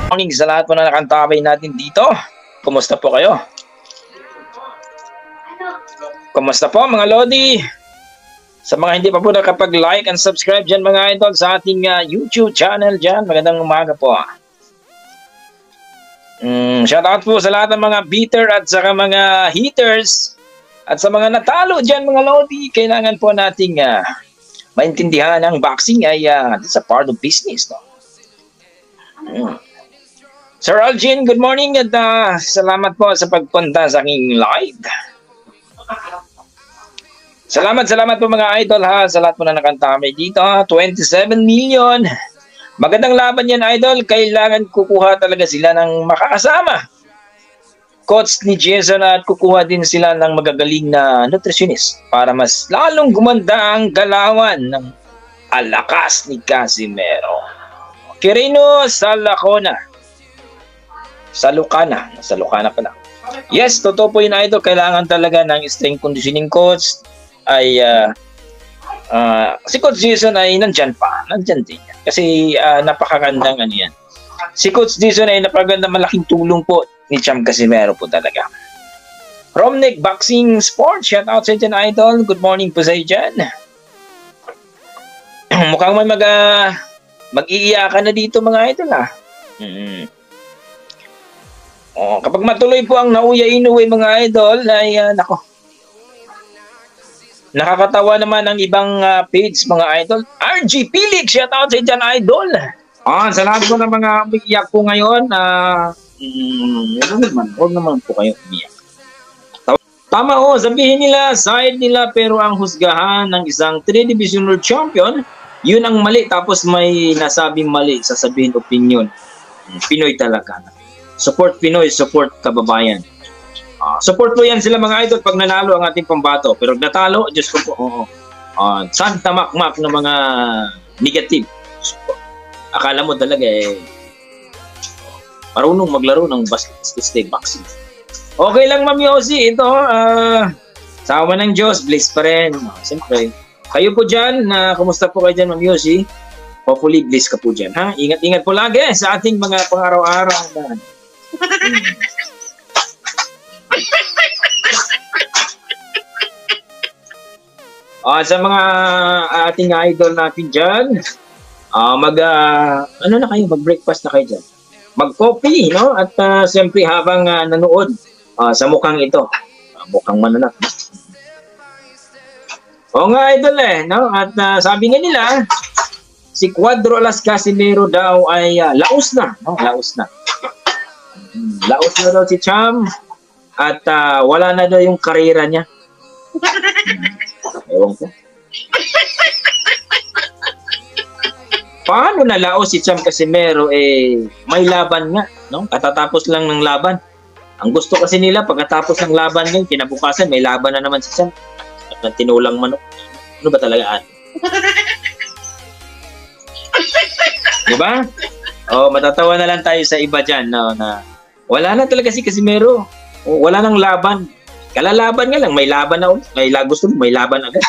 Morning sa lahat po na nakantabay natin dito. Kumusta po kayo? Kumusta po mga Lodi? Sa mga hindi pa po nakapag-like and subscribe dyan mga idol sa ating YouTube channel dyan, magandang umaga po. Shoutout po sa lahat ng mga beater at saka mga hitters at sa mga natalo dyan mga Lodi. Kailangan po nating maintindihan ang boxing ay it's a part of business, no? Sir Algin, good morning at salamat po sa pagpunta sa aking live. Salamat po mga idol ha, sa lahat po na nakantamay dito. 27 million. Magandang laban yan idol, kailangan kukuha talaga sila ng makakasama. Coach ni Jason at kukuha din sila ng magagaling na nutritionist para mas lalong gumanda ang galawan ng alakas ni Casimero. Quirino Salacona. Sa Lucana pala. Yes, totoo po yun idol. Kailangan talaga ng strength conditioning coach. Ay si Coach Jason ay nandyan din yan. Kasi napakagandang ano yan. Si Coach Jason ay napakagandang malaking tulong po ni Cham Casimero po talaga. Romnick Boxing Sports, shout out sa dyan idol. Good morning po sa dyan. Mukhang may mag-iiyakan na dito mga idol ha. Kapag matuloy po ang Nauya Inoue mga idol, ay nako. Nakakatawa naman ang ibang page mga idol. RG Pilik, shout out sa dyan idol. Sa lahat po ng mga umiiyak po ngayon, huwag naman po kayo umiiyak. Tama sabihin nila, side nila, pero ang husgahan ng isang 3-division world champion, yun ang mali. Tapos may nasabing mali, sasabihin opinion. Pinoy talaga. Support Pinoy, support kababayan. Support po yan sila mga idol pag nanalo ang ating pambato. Pero natalo, Diyos ko po, santa makmak ng mga negative. Akala mo talaga marunong maglaro ng basket boxing. Okay lang Ma'am Yossi, ito, sawa ng Diyos, bliss pa rin. Siyempre, kayo po dyan, kumusta po kayo dyan Ma'am Yossi? Hopefully, bliss ka po dyan. Ha? Ingat-ingat po lagi sa ating mga pang-araw-araw na sa mga ating idol natin dyan, mag-breakfast na kayo dyan. Mag-coffee, no? At siyempre habang nanood sa mukhang ito, mukhang mananap. Nga idol no? At sabi nga nila, si Cuadro Las Casimero daw ay laos na, no? Laos na daw si Cham at wala na daw yung karera niya. Ewan ko. Paano nalaos si Cham Casimero may laban nga, no? Katatapos lang ng laban. Ang gusto kasi nila pagkatapos ng laban ngayon, kinabukasan may laban na naman si Cham. At tinulang manok. Ano ba talaga diba? Matatawa na lang tayo sa iba dyan, no, na wala na talaga si Casimero. Wala nang laban. Kalalaban nga lang, may laban na ulit. Gusto mo, may laban agad.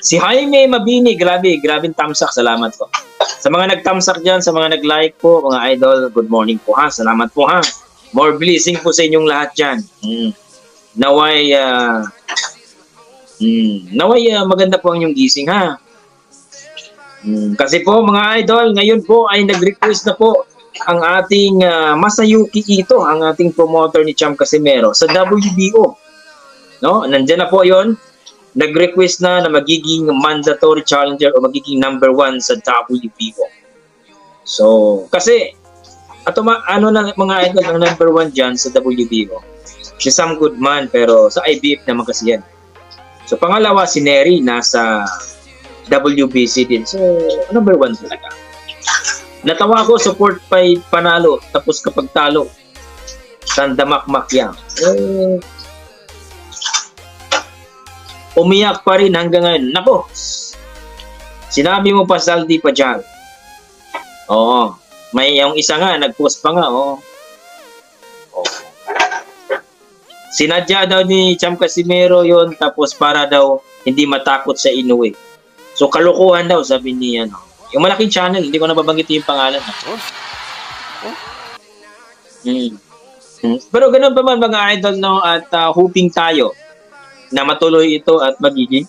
Si Jaime Mabini, grabing tamsak. Salamat po. Sa mga nagtamsak dyan, sa mga nag-like po, mga idol, good morning po ha. Salamat po ha. More blessing po sa inyong lahat dyan. Naway maganda po ang inyong gising ha. Kasi po mga idol, ngayon po ay nag-request na po ang ating Masayuki Ito, ang ating promoter ni Cham Casimero sa WBO. No? Nandiyan na po 'yon. Nag-request na magiging mandatory challenger o magiging number 1 sa WBO. So, kasi mga idol ang number 1 diyan sa WBO. Si Sam Goodman, pero sa IBF naman kasi yan. So, pangalawa si Neri nasa WBC din. So, number 1 talaga. Natawa ko, support pa'y panalo. Tapos kapag talo, sandamak-mak yan. Umiyak pa rin hanggang ngayon. Nako, sinabi mo pa Saldi pa dyan. May yung isa nga, nag-post pa nga. Sinadya daw ni Cham Casimero yon, tapos para daw hindi matakot sa Inoue. So kalukuhan daw sabi ni ano. Yung malaking channel, hindi ko nababanggit yung pangalan. Pero ganun pa man mga idol, no, at hoping tayo na matuloy ito at magiging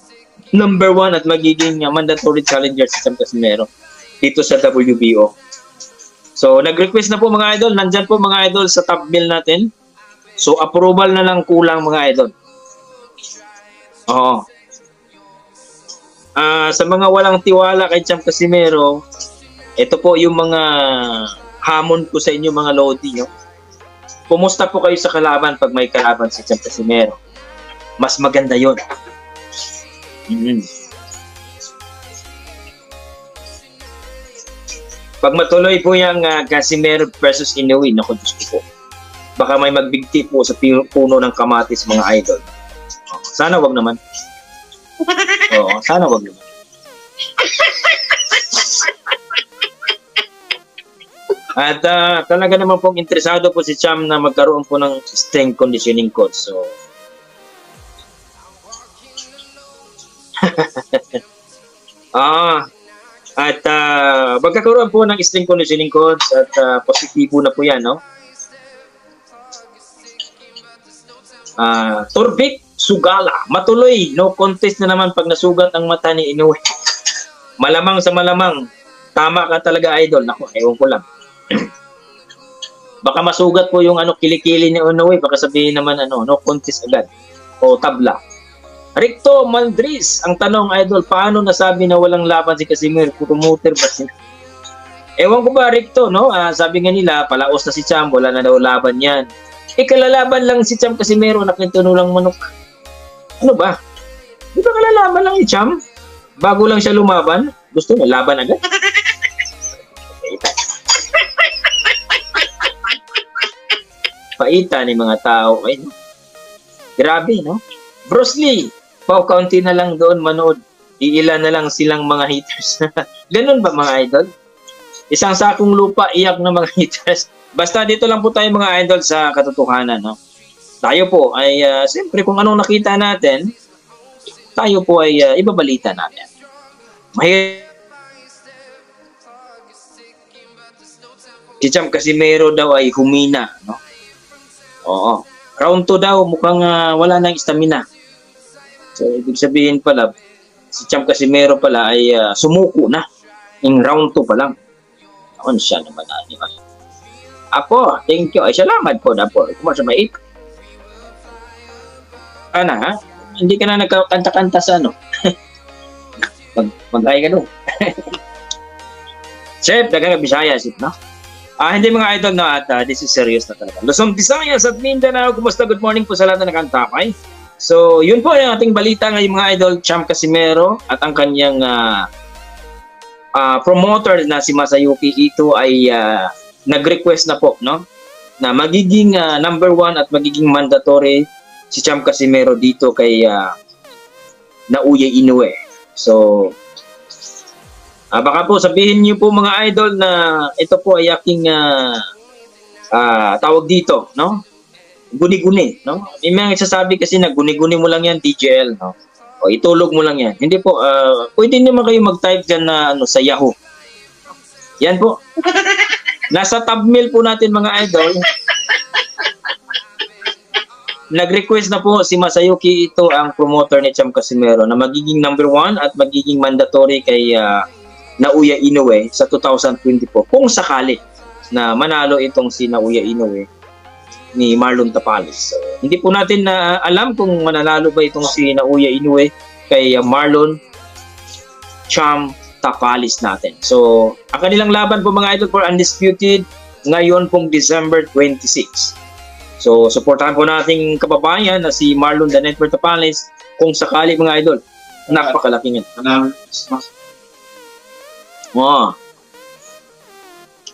number 1 at magiging mandatory challenger si Sam Casimero dito sa WBO. So nag-request na po mga idol, nandyan po mga idol sa top bill natin. So approval na lang kulang mga idol. Oo. Sa mga walang tiwala kay Sam Casimero, ito po yung mga hamon ko sa inyo mga Lodi, no? Kumusta po kayo sa kalaban pag may kalaban si Sam Casimero? Mas maganda yun. Pag matuloy po yung Casimero versus Inoue, naku, Diyos ko po. Baka may magbigti po sa puno ng kamatis mga idol. Sana wag naman. Oo, sana wag naman. At talaga naman pong interesado po si Cham na magkaroon po ng strength conditioning coach. So, at magkakaroon po ng strength conditioning coach at positibo na po yan, no? Turbik Sugala, matuloy, no contest na naman pag nasugat ang mata ni Inoue. Malamang sa malamang, tama ka talaga idol. Naku, ewan ko lang. Baka masugat po yung kilikili ni Inoue, baka sabihin naman no contest agad o tabla. Ricto Maldris, ang tanong idol, paano nasabi na walang laban si Casimero? Promoter ba siya? Ewan ko ba Ricto, no? Sabi nga nila, palaos na si Cham, wala na daw laban yan. Kalalaban lang si Cham Casimero, nakintunulang manok. Ano ba? Di ba kalalaban lang ni Cham? Bago lang siya lumaban, gusto na laban agad. Paita ni mga tao. Ay, no? Grabe, no? Bruce Lee, kaunti na lang doon manood. Iilan na lang silang mga haters. Ganun ba mga idol? Isang sakong lupa, iyak na mga haters. Basta dito lang po tayo mga idol sa katotohanan, no? Tayo po ay, siyempre kung anong nakita natin, tayo po ay ibabalita natin. Si Cham Casimero daw ay humina, no? Oo. Round 2 daw, mukhang wala nang stamina. So, ibig sabihin pala, si Cham Casimero pala ay sumuko na. Yung round 2 pa lang. Ano siya naman Ako, thank you. Ay, salamat po na po. Kumasa may ha? Hindi ka na nagkakanta-kanta sa mag-ay ka doon. Chef, dagang Bisaya, sip, no? Hindi mga idol na at this is serious na talaga. Luzon, Visayas at Mindanao, kumusta? Good morning po sa lahat na nakantapay. So, yun po yung ating balita ngayon mga idol, Cham Casimero at ang kanyang promoter na si Masayuki Ito ay nag-request na po, no? Na magiging number 1 at magiging mandatory si Cham Casimero dito kay Naoya Inoue. So, baka po sabihin niyo po mga idol na ito po ay aking tawag dito, no? Guni-guni, no? May mga nagsasabi kasi na guni-guni mo lang yan, TJL, no? O itulog mo lang yan. Hindi po, pwede naman kayo mag-type dyan na sa Yahoo. Yan po. Nasa thumbnail po natin mga idol. Nag-request na po si Masayuki Ito, ang promoter ni Cham Casimero, na magiging number 1 at magiging mandatory kay Naoya Inoue sa 2024 kung sakali na manalo itong si Naoya Inoue ni Marlon Tapales. So, hindi po natin na alam kung mananalo ba itong si Naoya Inoue kay Marlon Cham Tapales natin. So, ang kanilang laban po mga idol for undisputed ngayon pong December 26. So, supportahan po nating kababayan na si Marlon The Network Tapales kung sakali mga idol. Napakalaking yan.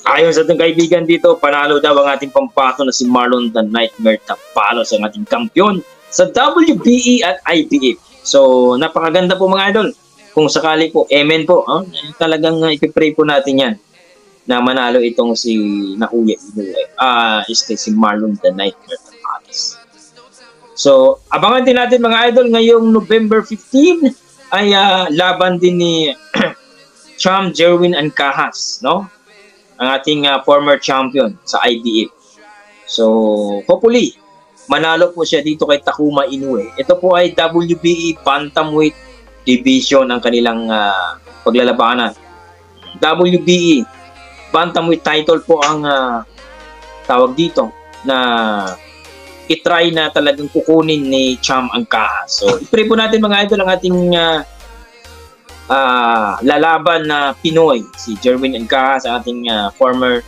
Ayon sa ating kaibigan dito, panalo daw ang ating pampato na si Marlon The Nightmare Tapalos, ang ating kampiyon sa WBE at IBF. So, napakaganda po mga idol. Kung sakali po, amen po. Talagang ipipray po natin yan na manalo itong si Naoya Inoue. Si Marlon The Nightmare Tapalos. So, abangan din natin mga idol ngayong November 15 ay laban din ni Cham Jerwin Ancahas, no? Ang ating former champion sa IBF. So, hopefully, manalo po siya dito kay Takuma Inoue. Ito po ay WBE Bantamweight Division ang kanilang paglalabanan. WBE Bantamweight title po ang tawag dito na itry na talagang kukunin ni Cham Ancahas. So, i-pray po natin mga idol ang ating lalaban na Pinoy, si Jerwin Ancahas, ating former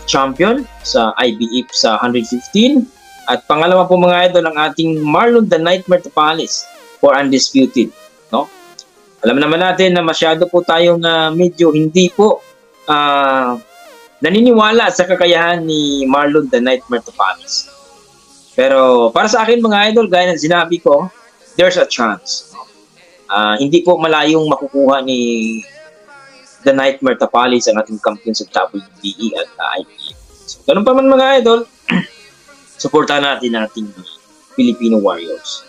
champion sa IBF sa 115. At pangalawa po mga idol ang ating Marlon the Nightmare Tapales for undisputed, no? Alam naman natin na masyado po tayong medyo hindi po naniniwala sa kakayahan ni Marlon the Nightmare Tapales. Pero para sa akin mga idol, gaya ng sinabi ko, there's a chance. Hindi po malayong makukuha ni The Nightmare Tapales ang ating kampiyon sa WBE at IBF. So, ganun pa man mga idol, supportahan natin ang ating Filipino Warriors.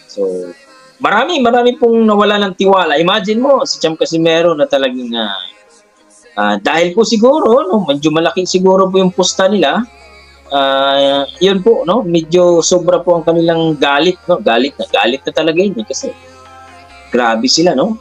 So, marami pong nawala ng tiwala. Imagine mo, si Cham Casimero na talagang dahil po siguro, no, medyo malaki siguro po yung pusta nila. Yun po, no, medyo sobra po ang kanilang galit, no, galit na talaga yun kasi grabe sila, no.